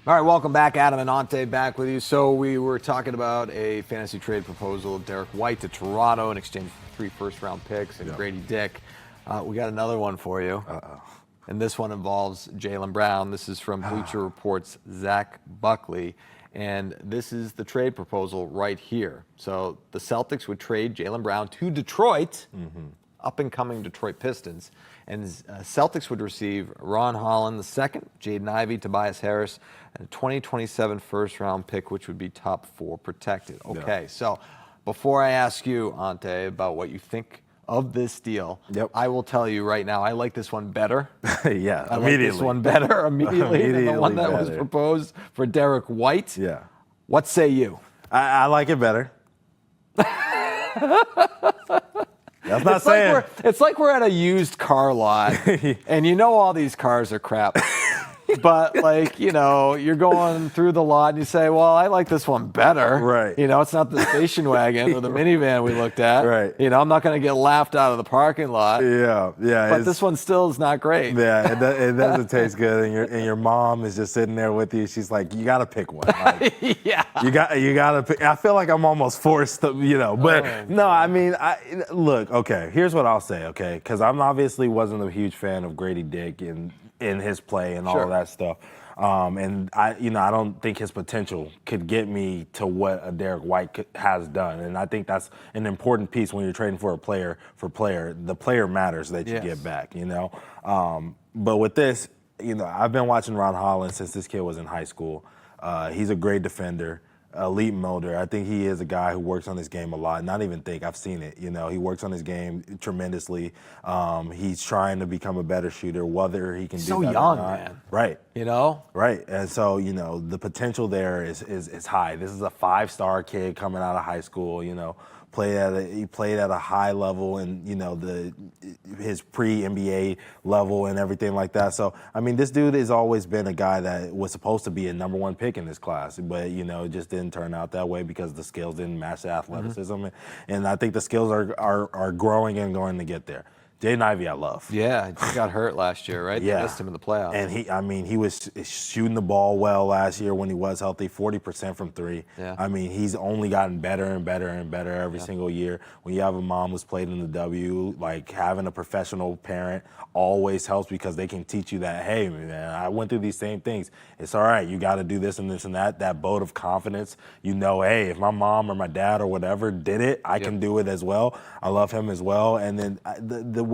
All right, welcome back. Adam and Ante back with you. So we were talking about a fantasy trade proposal of Derek White to Toronto in exchange for 3 first-round picks and Grady Dick. We got another one for you. And this one involves Jaylen Brown. This is from Bleacher Report's Zach Buckley. And this is the trade proposal right here. So the Celtics would trade Jaylen Brown to Detroit, up-and-coming Detroit Pistons. And Celtics would receive Ron Holland II, Jaden Ivey, Tobias Harris, and a 2027 first-round pick, which would be top 4 protected. Okay, so before I ask you, Ante, about what you think of this deal, I will tell you right now, I like this one better. I like this one better immediately than the one that was proposed for Derek White. What say you? I like it better. That's not saying. It's like we're at a used car lot, and you know all these cars are crap. But, like, you know, you're going through the lot and you say, well, I like this one better. Right. You know, it's not the station wagon or the minivan we looked at. Right. You know, I'm not going to get laughed out of the parking lot. Yeah. But this one still is not great. Yeah, it doesn't taste good. And your mom is just sitting there with you. She's like, you got to pick one. Like, You got to pick. I feel like I'm almost forced to, you know. But, no, I mean, look, okay, here's what I'll say, okay? Because I'm obviously wasn't a huge fan of Grady Dick in his play and all of that stuff. And I don't think his potential could get me to what a Derek White has done. And I think that's an important piece when you're trading for a player. The player matters that you get back, you know. But with this, you know, I've been watching Ron Holland since this kid was in high school. He's a great defender, elite molder. I think he is a guy who works on his game a lot. Not even think, I've seen it. You know, he works on his game tremendously. He's trying to become a better shooter, whether he can do that or not. So young, man. Right. You know? Right. And so, you know, the potential there is high. This is a 5-star kid coming out of high school, you know. He played at a high level and, you know, his pre-NBA level and everything like that. So, I mean, this dude has always been a guy that was supposed to be a number 1 pick in this class. But, you know, it just didn't turn out that way because the skills didn't match the athleticism. And I think the skills are growing and going to get there. Jaden Ivey, I love. Yeah, he got hurt last year, right? Yeah. They missed him in the playoffs. And he was shooting the ball well last year when he was healthy, 40% from 3. Yeah. I mean, he's only gotten better and better and better every single year. When you have a mom who's played in the W, like having a professional parent always helps because they can teach you that, hey, man, I went through these same things. It's all right. You got to do this and this and that. That boat of confidence. You know, hey, if my mom or my dad or whatever did it, I can do it as well. I love him as well. And then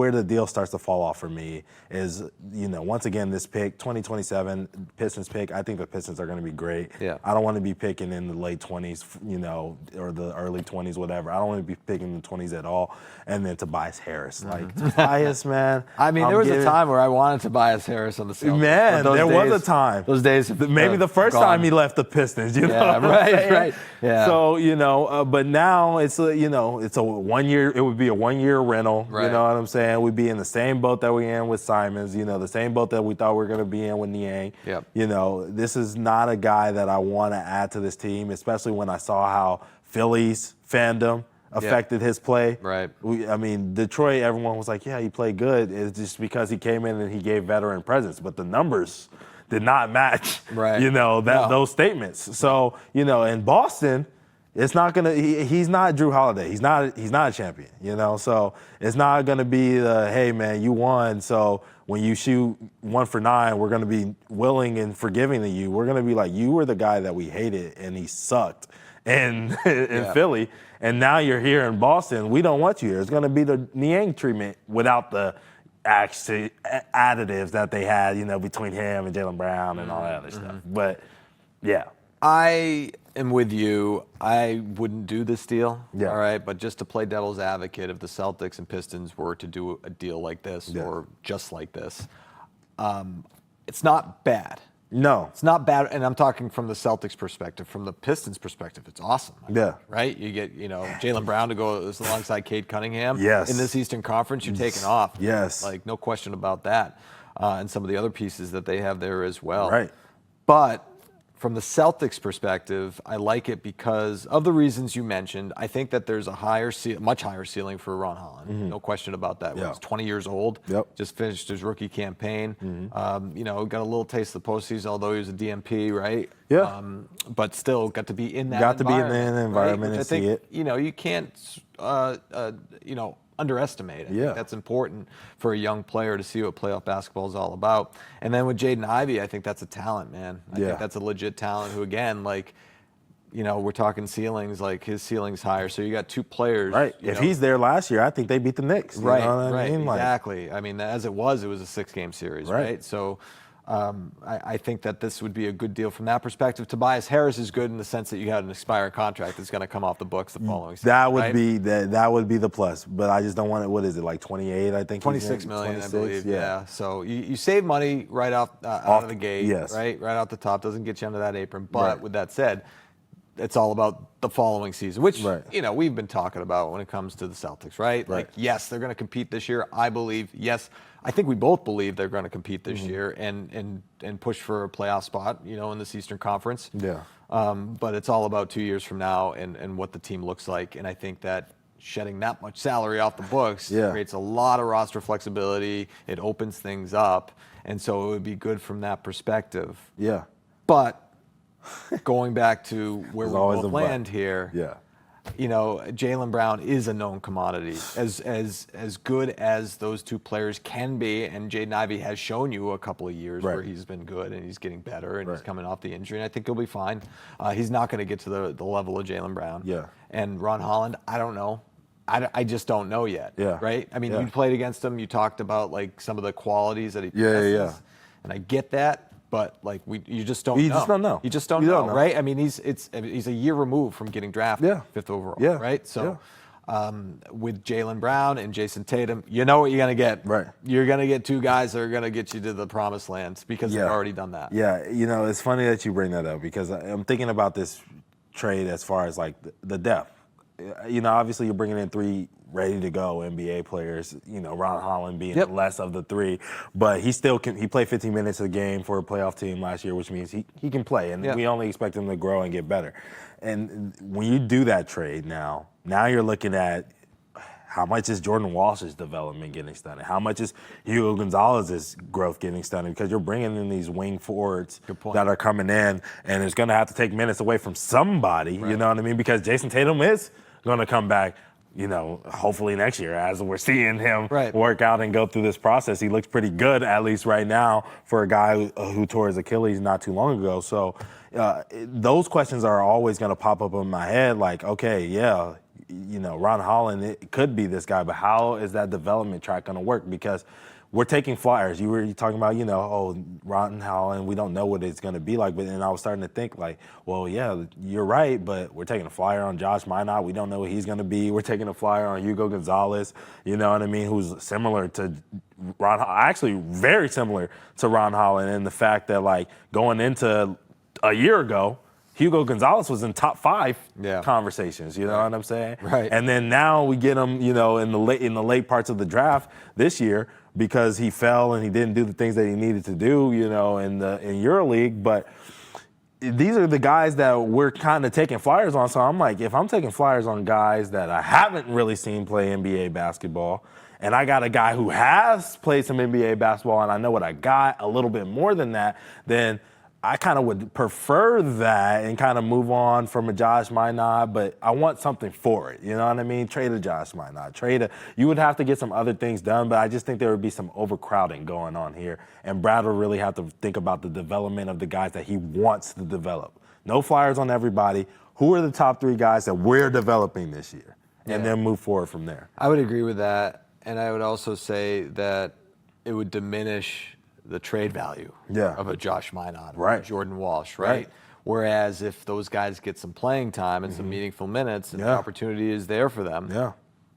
where the deal starts to fall off for me is, you know, once again, this pick, 2027 Pistons pick, I think the Pistons are going to be great. Yeah. I don't want to be picking in the late 20s, you know, or the early 20s, whatever. I don't want to be picking in the 20s at all. And then Tobias Harris. Like, Tobias, man. I mean, there was a time where I wanted Tobias Harris on the Celtics. Man, there was a time. Those days maybe the first time he left the Pistons, you know what I'm saying? Right. Yeah. So, you know, but now it's you know, it's a 1 year, it would be a 1 year rental, you know what I'm saying? We'd be in the same boat that we're in with Simons, you know, the same boat that we thought we were going to be in with Niang. You know, this is not a guy that I want to add to this team, especially when I saw how Philly's fandom affected his play. I mean, Detroit, everyone was like, yeah, he played good. It's just because he came in and he gave veteran presence, but the numbers did not match, you know, those statements. So, you know, in Boston, it's not gonna. He's not Drew Holiday. He's not a champion. You know, so it's not gonna be the, hey man, you won. So when you shoot 1 for 9, we're gonna be willing and forgiving to you. We're gonna be like, you were the guy that we hated and he sucked in Philly, and now you're here in Boston. We don't want you here. It's gonna be the Niang treatment without the additives that they had, you know, between him and Jaylen Brown and all that other stuff. But yeah. I am with you. I wouldn't do this deal, all right? But just to play devil's advocate, if the Celtics and Pistons were to do a deal like this or just like this, it's not bad. No. It's not bad, and I'm talking from the Celtics perspective. From the Pistons perspective, it's awesome. Right? You get, you know, Jaylen Brown to go alongside Cade Cunningham. In this Eastern Conference, you're taking off. Like, no question about that. And some of the other pieces that they have there as well. Right. But From the Celtics perspective, I like it because of the reasons you mentioned. I think that there's a much higher ceiling for Ron Holland. No question about that. He's 20 years old. Just finished his rookie campaign. You know, got a little taste of the postseason, although he was a DMP, right? But still got to be in that Got to be in the environment and see it. You know, you can't, you know, underestimate. I think that's important for a young player to see what playoff basketball is all about. And then with Jaden Ivey, I think that's a talent, man. I think that's a legit talent who, again, like, you know, we're talking ceilings, like his ceiling's higher. So you got two players. Right. If he's there last year, I think they beat the Knicks. You know what I mean? Exactly. I mean, as it was a 6-game series, right? So I think that this would be a good deal from that perspective. Tobias Harris is good in the sense that you had an expiring contract that's going to come off the books the following season. That would be that would be the plus. But I just don't want it. What is it, like 28? I think 26 million, 26? I believe. Yeah. So you save money right out of the gate, right out the top. Doesn't get you under that apron. But with that said, it's all about the following season, which you know we've been talking about when it comes to the Celtics, right? Like, yes, they're going to compete this year. I believe, I think we both believe they're going to compete this year and push for a playoff spot, you know, in this Eastern Conference. But it's all about 2 years from now and what the team looks like. And I think that shedding that much salary off the books creates a lot of roster flexibility. It opens things up, and so it would be good from that perspective. But going back to where we both land here, you know, Jaylen Brown is a known commodity. As good as those two players can be, and Jaden Ivey has shown you a couple of years where he's been good and he's getting better and he's coming off the injury, and I think he'll be fine. He's not going to get to the level of Jaylen Brown. And Ron Holland, I don't know. I just don't know yet. Right? I mean, you played against him. You talked about like some of the qualities that he possesses, and I get that. But like you just don't know. You just don't know. You just don't know, right? I mean, he's a year removed from getting drafted 5th overall, right? So with Jaylen Brown and Jason Tatum, you know what you're gonna get. You're gonna get two guys that are gonna get you to the promised land because they've already done that. You know, it's funny that you bring that up because I'm thinking about this trade as far as like the depth. You know, obviously you're bringing in 3 ready-to-go NBA players, you know, Ron Holland being less of the 3, but he still can. He played 15 minutes a game for a playoff team last year, which means he can play, and we only expect him to grow and get better. And when you do that trade now you're looking at how much is Jordan Walsh's development getting stunted? How much is Hugo Gonzalez's growth getting stunted? Because you're bringing in these wing forwards that are coming in, and it's going to have to take minutes away from somebody, you know what I mean? Because Jason Tatum is going to come back, you know, hopefully next year as we're seeing him work out and go through this process. He looks pretty good, at least right now, for a guy who tore his Achilles not too long ago. So those questions are always going to pop up in my head like, okay, you know, Ron Holland, it could be this guy, but how is that development track going to work? Because we're taking flyers. You were talking about, you know, Ron Holland, we don't know what it's going to be like. But then I was starting to think like, well, yeah, you're right, but we're taking a flyer on Josh Minott. We don't know what he's going to be. We're taking a flyer on Hugo Gonzalez, you know what I mean, who's similar to Ron, actually very similar to Ron Holland in the fact that, like, going into a year ago, Hugo Gonzalez was in top 5 conversations, you know what I'm saying? And then now we get him, you know, in the late parts of the draft this year because he fell and he didn't do the things that he needed to do, you know, in EuroLeague. But these are the guys that we're kind of taking flyers on. So I'm like, if I'm taking flyers on guys that I haven't really seen play NBA basketball, and I got a guy who has played some NBA basketball and I know what I got, a little bit more than that, then I kind of would prefer that and kind of move on from a Josh Minott, but I want something for it. You know what I mean? Trade a Josh Minott. You would have to get some other things done, but I just think there would be some overcrowding going on here. And Brad will really have to think about the development of the guys that he wants to develop. No flyers on everybody. Who are the top 3 guys that we're developing this year? And then move forward from there. I would agree with that. And I would also say that it would diminish the trade value of a Josh Minott or a Jordan Walsh, right? Whereas if those guys get some playing time and some meaningful minutes and the opportunity is there for them,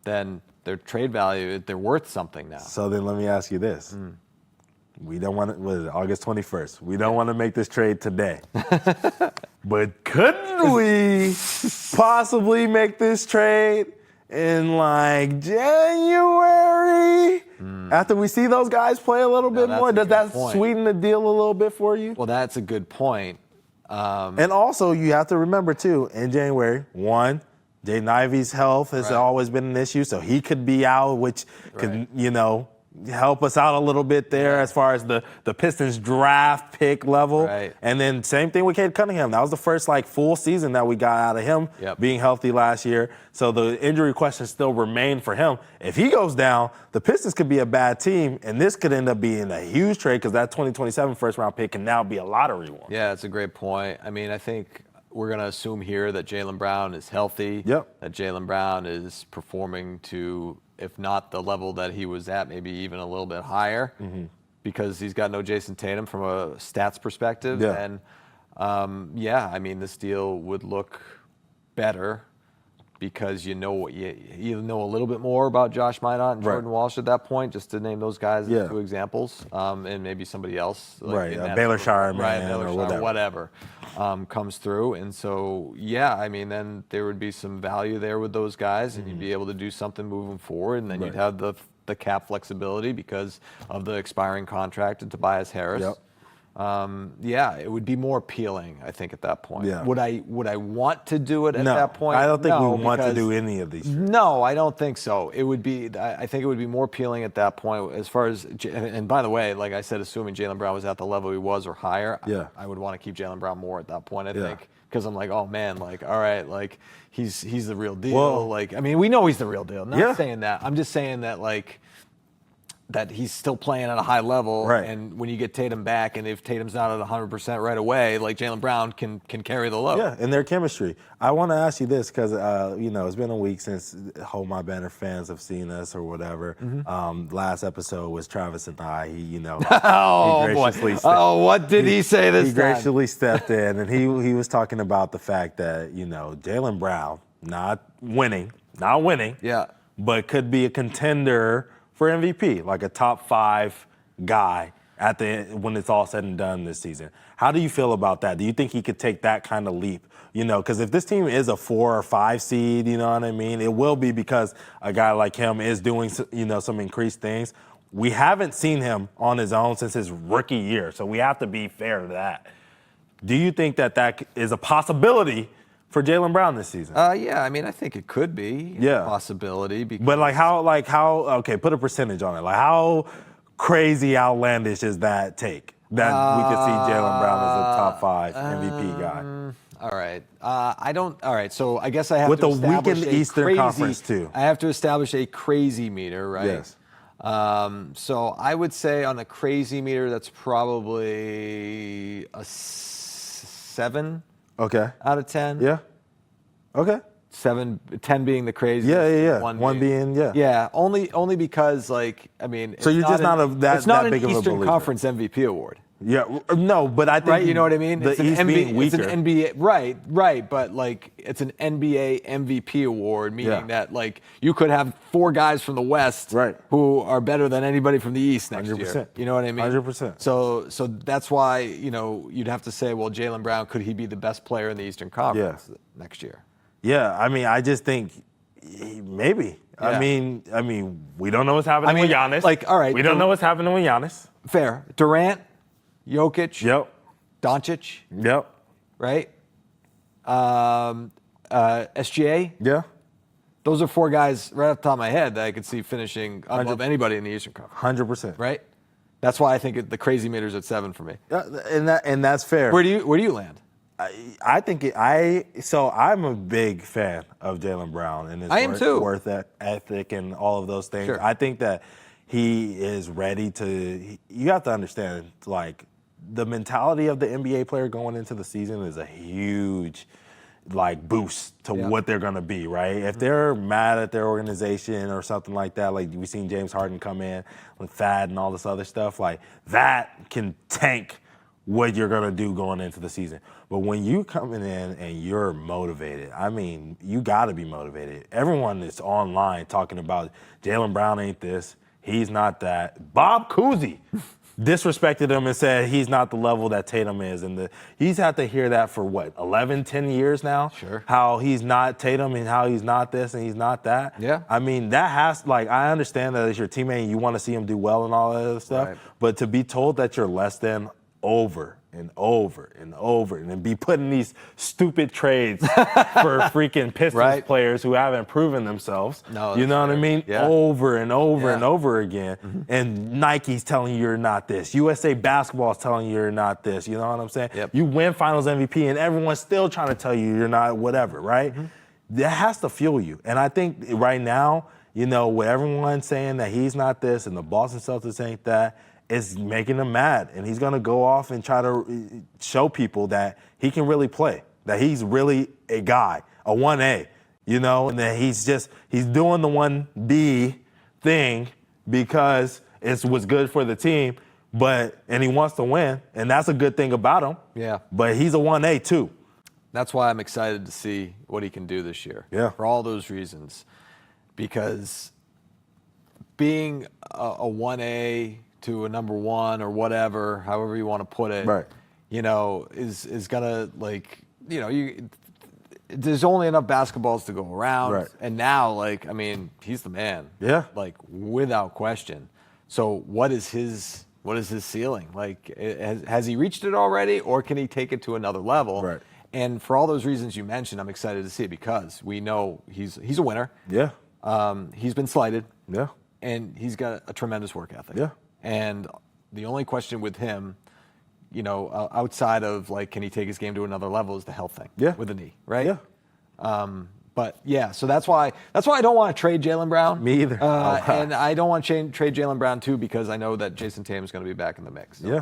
then their trade value, they're worth something now. So then let me ask you this. We don't want to, what is it, August 21st. We don't want to make this trade today. But couldn't we possibly make this trade in like January? After we see those guys play a little bit more? Does that sweeten the deal a little bit for you? Well, that's a good point. And also, you have to remember, too, in January, Jaden Ivey's health has always been an issue, so he could be out, which could, help us out a little bit there as far as the Pistons draft pick level. Right. And then same thing with Cade Cunningham. That was the first full season that we got out of him being healthy last year. So the injury questions still remain for him. If he goes down, the Pistons could be a bad team, and this could end up being a huge trade because that 2027 first-round pick can now be a lottery one. Yeah, that's a great point. I mean, I think we're going to assume here that Jaylen Brown is healthy, that Jaylen Brown is performing to, if not the level that he was at, maybe even a little bit higher, because he's got no Jason Tatum from a stats perspective. And, I mean, this deal would look better because you know a little bit more about Josh Minott and Jordan Walsh at that point, just to name those guys as two examples, and maybe somebody else. Baylor Shire, or whatever comes through. And so, I mean, then there would be some value there with those guys, and you'd be able to do something moving forward, and then you'd have the cap flexibility because of the expiring contract to Tobias Harris. It would be more appealing, I think, at that point. Would I want to do it at that point? I don't think we want to do any of these. No, I don't think so. It would be. I think it would be more appealing at that point. As far as, and by the way, like I said, assuming Jaylen Brown was at the level he was or higher, I would want to keep Jaylen Brown more at that point. I think. Because I'm like, oh man, all right, he's the real deal. Well, I mean, we know he's the real deal. I'm not saying that. I'm just saying that that he's still playing at a high level, and when you get Tatum back, and if Tatum's not at 100% right away, Jaylen Brown can carry the load. Yeah, and their chemistry. I want to ask you this because it's been a week since Hold My Banner fans have seen us or whatever. Last episode was Travis and I. He graciously what did he say this time? He graciously stepped in, and he was talking about the fact that Jaylen Brown not winning, but could be a contender for MVP, like a top 5 guy at the end when it's all said and done this season. How do you feel about that? Do you think he could take that kind of leap? Because if this team is a 4 or 5 seed, you know what I mean, it will be because a guy like him is doing, some increased things. We haven't seen him on his own since his rookie year, so we have to be fair to that. Do you think that is a possibility for Jaylen Brown this season? I mean, I think it could be a possibility. But how? Okay, put a percentage on it. How crazy, outlandish is that take that we could see Jaylen Brown as a top 5 MVP guy? All right. All right. So I guess I have with to the week in the Eastern Conference too. I have to establish a crazy meter, right? Yes. So I would say on the crazy meter, that's probably a 7. Okay. Out of 10. Yeah. Okay. 10 being the craziest. Yeah. One being. Yeah. Only because I mean. So you're just not that big of a believer. It's not an Eastern Conference MVP award. Yeah. No, but I think. Right. You know what I mean? It's an being weaker. It's an NBA. Right. But it's an NBA MVP award, meaning that you could have 4 guys from the West who are better than anybody from the East next 100%. year. You know what I mean? 100%. So that's why you'd have to say, well, Jaylen Brown, could he be the best player in the Eastern Conference next year? Yeah. I mean, I just think maybe. Yeah. I mean, we don't know what's happening with Giannis. All right. We don't know what's happening with Giannis. Fair. Durant. Jokic. Yep. Doncic. Yep. Right? SGA. Yeah. Those are 4 guys right off the top of my head that I could see finishing above anybody in the Eastern Conference. 100%. Right? That's why I think the crazy meter's at 7 for me. And that's fair. Where do you land? I think I'm a big fan of Jaylen Brown and his worth ethic and all of those things. Sure. I think that he is ready to. You have to understand, the mentality of the NBA player going into the season is a huge, boost to what they're going to be, right? If they're mad at their organization or something like that, we've seen James Harden come in with Thad and all this other stuff, that can tank what you're going to do going into the season. But when you coming in and you're motivated, I mean, you got to be motivated. Everyone is online talking about Jaylen Brown ain't this, he's not that. Bob Cousy disrespected him and said he's not the level that Tatum is. And he's had to hear that for 11, 10 years now? Sure. How he's not Tatum and how he's not this and he's not that. Yeah. I mean, that has, I understand that as your teammate and you want to see him do well and all that other stuff. Right. But to be told that you're less than over and over and over and then be putting these stupid trades for freaking Pistons players who haven't proven themselves. No, you know what I mean? Yeah. Over and over and over again. And Nike's telling you you're not this. USA Basketball's telling you you're not this. You know what I'm saying? You win Finals MVP and everyone's still trying to tell you you're not whatever, right? That has to fuel you. And I think right now, you know, with everyone saying that he's not this and the Boston Celtics ain't that, it's making him mad. And he's going to go off and try to show people that he can really play, that he's really a guy, a 1A, you know, and that he's doing the 1B thing because it's what's good for the team, and he wants to win, and that's a good thing about him. Yeah. But he's a 1A too. That's why I'm excited to see what he can do this year. Yeah. For all those reasons. Because being a 1A to a number 1 or whatever, however you want to put it, you know, is going to, like, you know, there's only enough basketballs to go around. And now, like, I mean, he's the man. Yeah. Like, without question. So what is his ceiling? Like, has he reached it already, or can he take it to another level? And for all those reasons you mentioned, I'm excited to see it because we know he's a winner. Yeah. He's been slighted. Yeah. And he's got a tremendous work ethic. Yeah. And the only question with him, you know, outside of, like, can he take his game to another level, is the health thing. Yeah. With the knee, right? Yeah. But yeah, so that's why I don't want to trade Jaylen Brown. Me either. And I don't want to trade Jaylen Brown too, because I know that Jason Tatum is going to be back in the mix. So. Yeah.